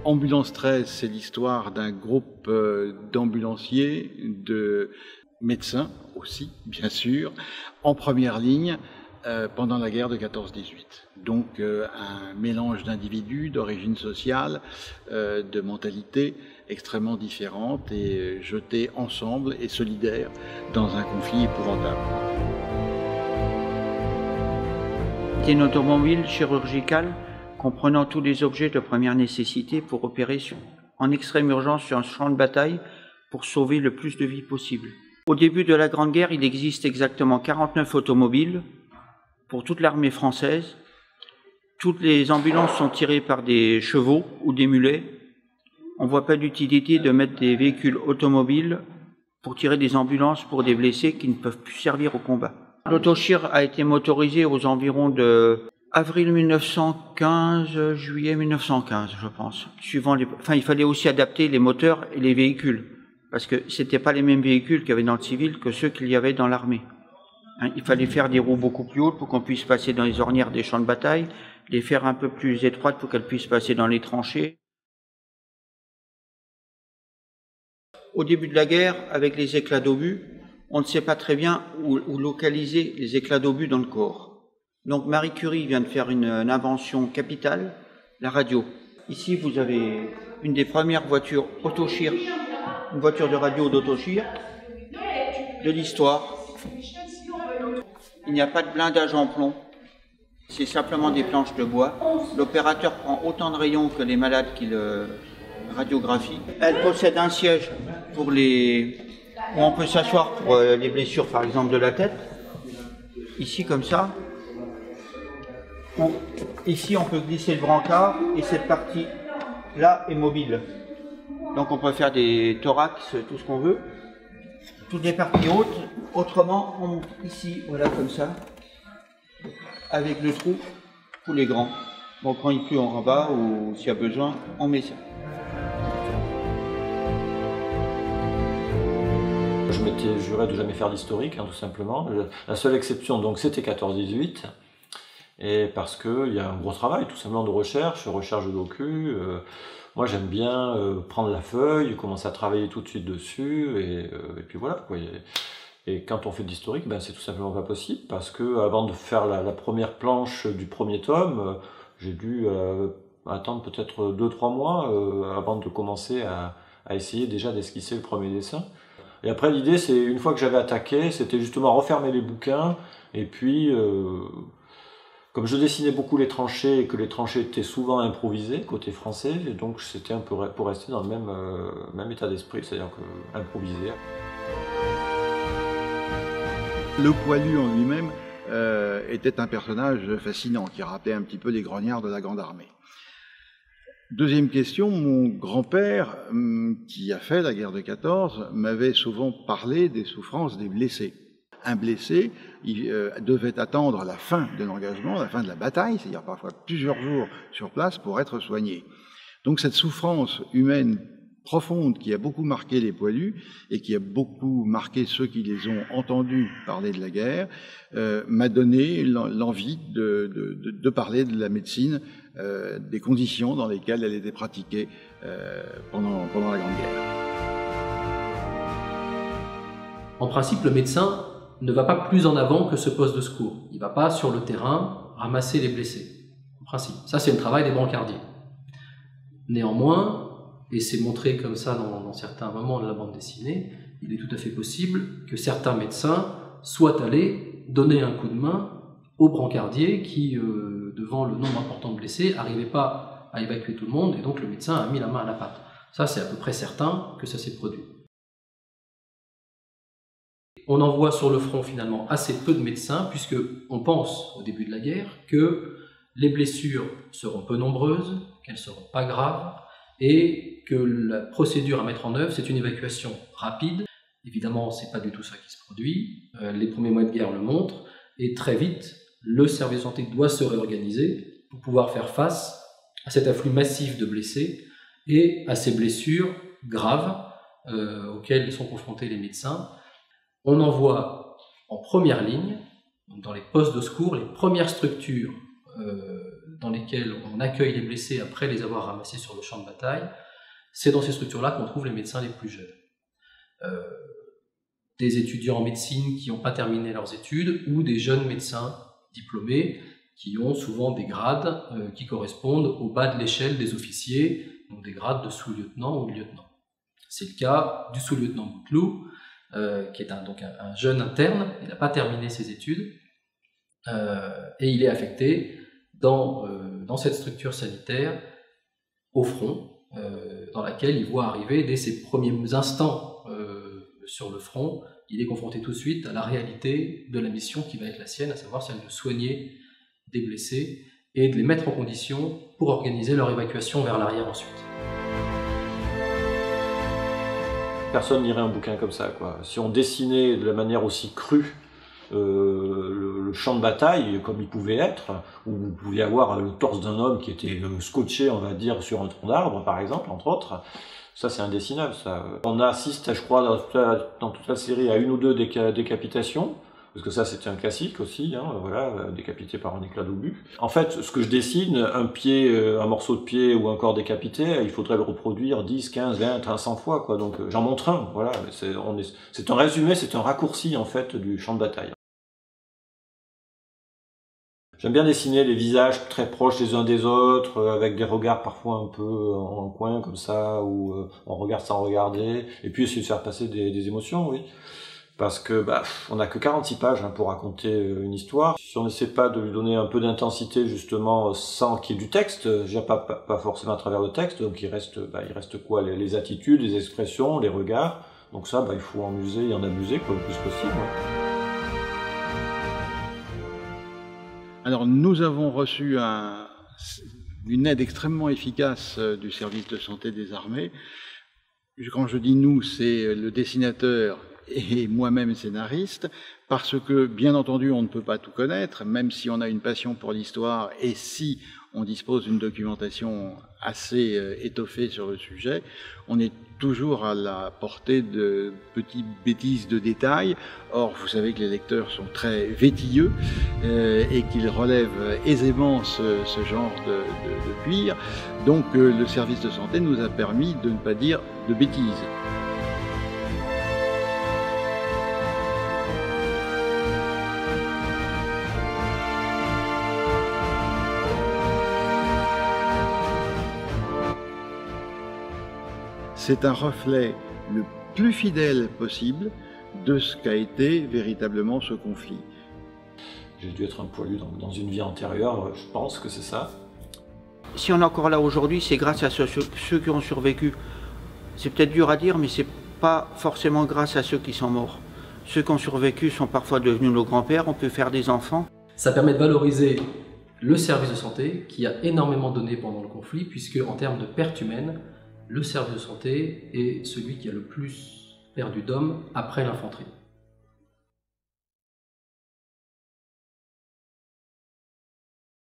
Ambulance 13, c'est l'histoire d'un groupe d'ambulanciers, de médecins aussi, bien sûr, en première ligne pendant la guerre de 14-18. Donc un mélange d'individus, d'origine sociale, de mentalités extrêmement différentes et jetés ensemble et solidaires dans un conflit épouvantable. C'est une automobile chirurgicale comprenant tous les objets de première nécessité pour opérer en extrême urgence sur un champ de bataille pour sauver le plus de vies possible. Au début de la Grande Guerre, il existe exactement 49 automobiles pour toute l'armée française. Toutes les ambulances sont tirées par des chevaux ou des mulets. On ne voit pas d'utilité de mettre des véhicules automobiles pour tirer des ambulances pour des blessés qui ne peuvent plus servir au combat. L'autochir a été motorisé aux environs de avril 1915, juillet 1915, je pense. Il fallait aussi adapter les moteurs et les véhicules, parce que c'était pas les mêmes véhicules qu'il y avait dans le civil que ceux qu'il y avait dans l'armée. Il fallait faire des roues beaucoup plus hautes pour qu'on puisse passer dans les ornières des champs de bataille, les faire un peu plus étroites pour qu'elles puissent passer dans les tranchées. Au début de la guerre, avec les éclats d'obus, on ne sait pas très bien où localiser les éclats d'obus dans le corps. Donc Marie Curie vient de faire une invention capitale, la radio. Ici, vous avez une des premières voitures autochir, une voiture de radio d'autochir de l'histoire. Il n'y a pas de blindage en plomb, c'est simplement des planches de bois. L'opérateur prend autant de rayons que les malades qui le radiographient. Elle possède un siège où on peut s'asseoir pour les blessures, par exemple, de la tête. Ici, comme ça. Ici, on peut glisser le brancard et cette partie-là est mobile. Donc, on peut faire des thorax, tout ce qu'on veut. Toutes les parties hautes, autrement, on monte ici, voilà, comme ça, avec le trou pour les grands. Bon, quand il pleut, on rabat ou s'il y a besoin, on met ça. Je m'étais juré de jamais faire d'historique, tout simplement. La seule exception, donc, c'était 14-18. Et parce qu'il y a un gros travail, tout simplement, de recherche de docu. Moi, j'aime bien prendre la feuille, commencer à travailler tout de suite dessus, et puis voilà, quoi. Et quand on fait de l'historique, ben, c'est tout simplement pas possible, parce que avant de faire la première planche du premier tome, j'ai dû attendre peut-être 2-3 mois avant de commencer à essayer déjà d'esquisser le premier dessin. Et après, l'idée, c'est, une fois que j'avais attaqué, c'était justement refermer les bouquins, et puis... Comme je dessinais beaucoup les tranchées et que les tranchées étaient souvent improvisées côté français, donc c'était un peu pour rester dans le même état d'esprit, c'est-à-dire improviser. Le poilu en lui-même était un personnage fascinant qui rappelait un petit peu les grognards de la Grande Armée. Deuxième question, mon grand-père, qui a fait la guerre de 14, m'avait souvent parlé des souffrances des blessés. Un blessé, il devait attendre la fin de l'engagement, la fin de la bataille, c'est-à-dire parfois plusieurs jours sur place pour être soigné. Donc cette souffrance humaine profonde qui a beaucoup marqué les poilus et qui a beaucoup marqué ceux qui les ont entendus parler de la guerre m'a donné l'envie de parler de la médecine, des conditions dans lesquelles elle était pratiquée pendant la Grande Guerre. En principe, le médecin ne va pas plus en avant que ce poste de secours. Il ne va pas sur le terrain ramasser les blessés. En principe, ça c'est le travail des brancardiers. Néanmoins, et c'est montré comme ça dans certains moments de la bande dessinée, il est tout à fait possible que certains médecins soient allés donner un coup de main aux brancardiers qui, devant le nombre important de blessés, n'arrivaient pas à évacuer tout le monde, et donc le médecin a mis la main à la pâte. Ça, c'est à peu près certain que ça s'est produit. On en voit sur le front finalement assez peu de médecins, puisqu'on pense au début de la guerre que les blessures seront peu nombreuses, qu'elles ne seront pas graves, et que la procédure à mettre en œuvre, c'est une évacuation rapide. Évidemment, ce n'est pas du tout ça qui se produit. Les premiers mois de guerre le montrent, et très vite, le service de santé doit se réorganiser pour pouvoir faire face à cet afflux massif de blessés et à ces blessures graves auxquelles sont confrontés les médecins. On envoie en première ligne, dans les postes de secours, les premières structures dans lesquelles on accueille les blessés après les avoir ramassés sur le champ de bataille, c'est dans ces structures-là qu'on trouve les médecins les plus jeunes. Des étudiants en médecine qui n'ont pas terminé leurs études ou des jeunes médecins diplômés qui ont souvent des grades qui correspondent au bas de l'échelle des officiers, donc des grades de sous-lieutenant ou de lieutenant. C'est le cas du sous-lieutenant Bouteloup, qui est donc un jeune interne, il n'a pas terminé ses études, et il est affecté dans cette structure sanitaire au front, dans laquelle il voit arriver dès ses premiers instants sur le front, il est confronté tout de suite à la réalité de la mission qui va être la sienne, à savoir celle de soigner des blessés et de les mettre en condition pour organiser leur évacuation vers l'arrière ensuite. Personne n'irait un bouquin comme ça, quoi. Si on dessinait de la manière aussi crue le champ de bataille, comme il pouvait être, où vous pouviez avoir le torse d'un homme qui était scotché, on va dire, sur un tronc d'arbre, par exemple, entre autres, ça c'est indessinable, ça. On assiste, je crois, dans toute la série, à une ou deux décapitations, parce que ça c'était un classique aussi, hein, voilà, décapité par un éclat d'obus. En fait, ce que je dessine, un pied, un morceau de pied ou un corps décapité, il faudrait le reproduire 10, 15, 20, 100 fois, quoi. Donc j'en montre un, voilà. C'est un résumé, c'est un raccourci en fait du champ de bataille. J'aime bien dessiner les visages très proches les uns des autres, avec des regards parfois un peu en coin comme ça, où on regarde sans regarder, et puis essayer de faire passer des émotions, oui. Parce que on n'a que 46 pages pour raconter une histoire. Si on n'essaie pas de lui donner un peu d'intensité justement sans qu'il y ait du texte, pas forcément à travers le texte, donc il reste quoi, les attitudes, les expressions, les regards. Donc ça, il faut en user et en abuser quoi, le plus possible. Alors nous avons reçu une aide extrêmement efficace du service de santé des armées. Quand je dis nous, c'est le dessinateur et moi-même scénariste, parce que, bien entendu, on ne peut pas tout connaître, même si on a une passion pour l'histoire et si on dispose d'une documentation assez étoffée sur le sujet, on est toujours à la portée de petites bêtises de détails. Or, vous savez que les lecteurs sont très vétilleux et qu'ils relèvent aisément ce genre de cuir. Donc, le service de santé nous a permis de ne pas dire de bêtises. C'est un reflet le plus fidèle possible de ce qu'a été véritablement ce conflit. J'ai dû être un poilu dans une vie antérieure, je pense que c'est ça. Si on est encore là aujourd'hui, c'est grâce à ceux qui ont survécu. C'est peut-être dur à dire, mais c'est pas forcément grâce à ceux qui sont morts. Ceux qui ont survécu sont parfois devenus nos grands-pères, on peut faire des enfants. Ça permet de valoriser le service de santé qui a énormément donné pendant le conflit, puisque en termes de pertes humaines, le service de santé est celui qui a le plus perdu d'hommes après l'infanterie.